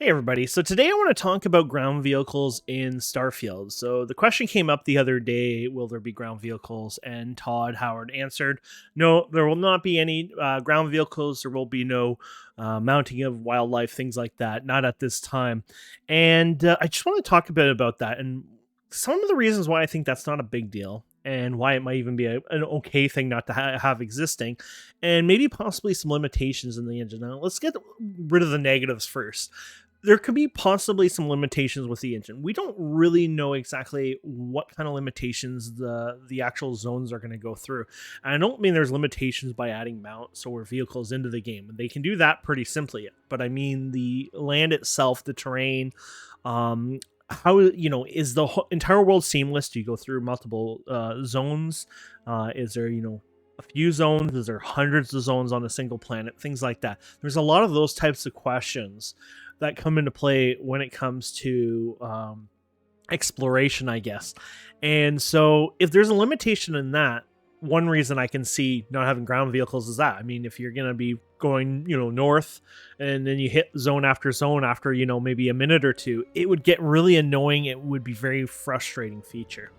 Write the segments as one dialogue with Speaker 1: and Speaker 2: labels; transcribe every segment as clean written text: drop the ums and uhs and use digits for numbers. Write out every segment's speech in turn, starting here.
Speaker 1: Hey everybody, so today I want to talk about ground vehicles in Starfield. So the question came up the other day, will there be ground vehicles? And Todd Howard answered, no, there will not be any ground vehicles. There will be no mounting of wildlife, things like that, not at this time. And I just want to talk a bit about that and some of the reasons why I think that's not a big deal and why it might even be an okay thing not to have existing, and maybe possibly some limitations in the engine. Now, let's get rid of the negatives first. There could be possibly some limitations with the engine. We don't really know exactly what kind of limitations the actual zones are going to go through. And I don't mean there's limitations by adding mounts or vehicles into the game. They can do that pretty simply. But I mean the land itself, the terrain, how is the entire world seamless? Do you go through multiple zones? Is there a few zones? Is there hundreds of zones on a single planet? Things like that. There's a lot of those types of questions that come into play when it comes to exploration, I guess. And so if there's a limitation in that, one reason I can see not having ground vehicles is that. I mean, if you're going to be going, north and then you hit zone after zone after, maybe a minute or two, it would get really annoying. It would be very frustrating feature.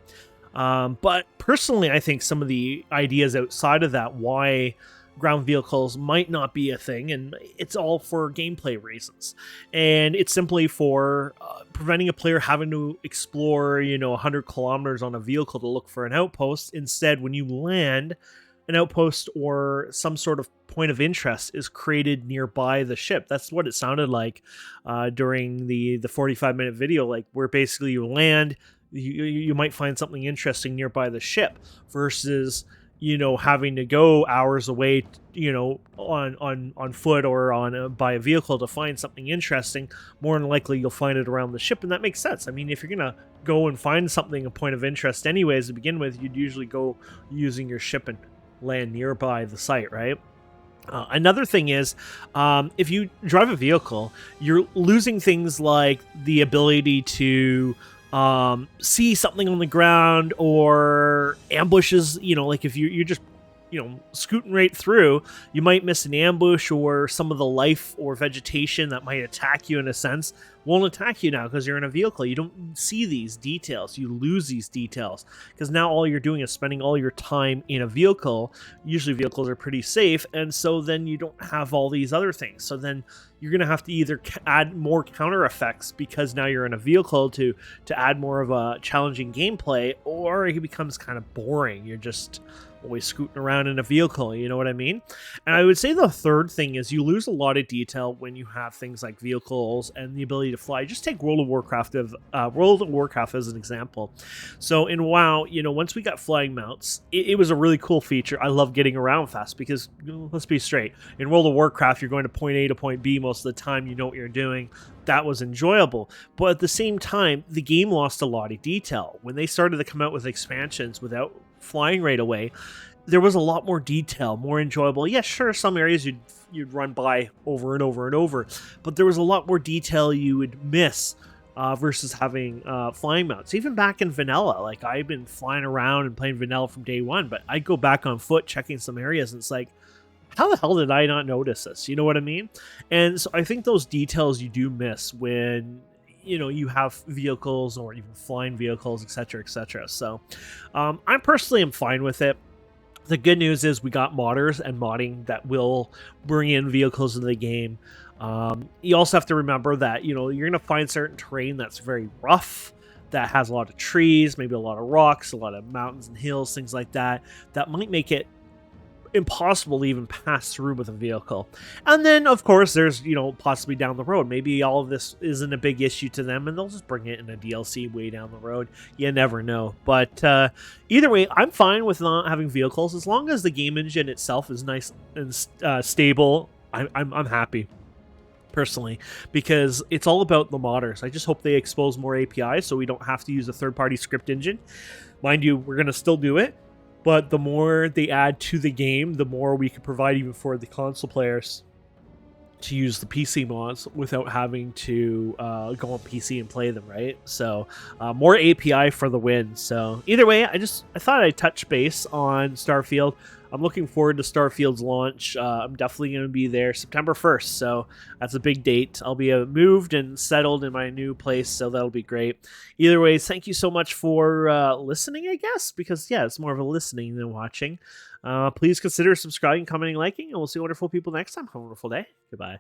Speaker 1: But personally, I think some of the ideas outside of that, why ground vehicles might not be a thing, and it's all for gameplay reasons, and it's simply for preventing a player having to explore 100 kilometers on a vehicle to look for an outpost. Instead, when you land, an outpost or some sort of point of interest is created nearby the ship. That's what it sounded like during the 45-minute video, like where basically you land, you might find something interesting nearby the ship versus having to go hours away, on foot or by a vehicle to find something interesting. More than likely, you'll find it around the ship, and that makes sense. I mean, if you're gonna go and find something, a point of interest, anyways, to begin with, you'd usually go using your ship and land nearby the site, right? Another thing is, if you drive a vehicle, you're losing things like the ability to see something on the ground or ambushes. Like if you're just scooting right through, you might miss an ambush, or some of the life or vegetation that might attack you in a sense won't attack you now because you're in a vehicle. You don't see these details. You lose these details because now all you're doing is spending all your time in a vehicle. Usually vehicles are pretty safe, and so then you don't have all these other things. So then you're going to have to either add more counter effects because now you're in a vehicle to add more of a challenging gameplay, or it becomes kind of boring. You're just always scooting around in a vehicle, you know what I mean? And I would say the third thing is you lose a lot of detail when you have things like vehicles and the ability to fly. Just take World of Warcraft as an example. So in WoW, once we got flying mounts, it was a really cool feature. I love getting around fast because, let's be straight, in World of Warcraft, you're going to point A to point B most of the time. You know what you're doing. That was enjoyable. But at the same time, the game lost a lot of detail. When they started to come out with expansions without flying right away, there was a lot more detail, more enjoyable. Yeah, sure, some areas you'd run by over and over and over, but there was a lot more detail you would miss versus having flying mounts. Even back in vanilla, like I've been flying around and playing vanilla from day one, but I'd go back on foot checking some areas, and it's like, how the hell did I not notice this? You know what I mean? And so I think those details you do miss when you have vehicles or even flying vehicles, etc., etc. So I personally am fine with it. The good news is we got modders and modding that will bring in vehicles into the game. You also have to remember that you're going to find certain terrain that's very rough, that has a lot of trees, maybe a lot of rocks, a lot of mountains and hills, things like that, that might make it impossible to even pass through with a vehicle. And then of course there's possibly down the road, maybe all of this isn't a big issue to them and they'll just bring it in a DLC way down the road. You never know. But either way, I'm fine with not having vehicles as long as the game engine itself is nice and stable. I'm happy personally, because it's all about the modders. I just hope they expose more APIs so we don't have to use a third-party script engine. Mind you, we're going to still do it, but the more they add to the game, the more we can provide even for the console players to use the PC mods without having to go on PC and play them, right? So more API for the win. So either way, I thought I'd touch base on Starfield. I'm looking forward to Starfield's launch. I'm definitely going to be there September 1st, so that's a big date. I'll be moved and settled in my new place, so that'll be great. Either way, thank you so much for listening, I guess, because, yeah, it's more of a listening than watching. Please consider subscribing, commenting, liking, and we'll see wonderful people next time. Have a wonderful day. Goodbye.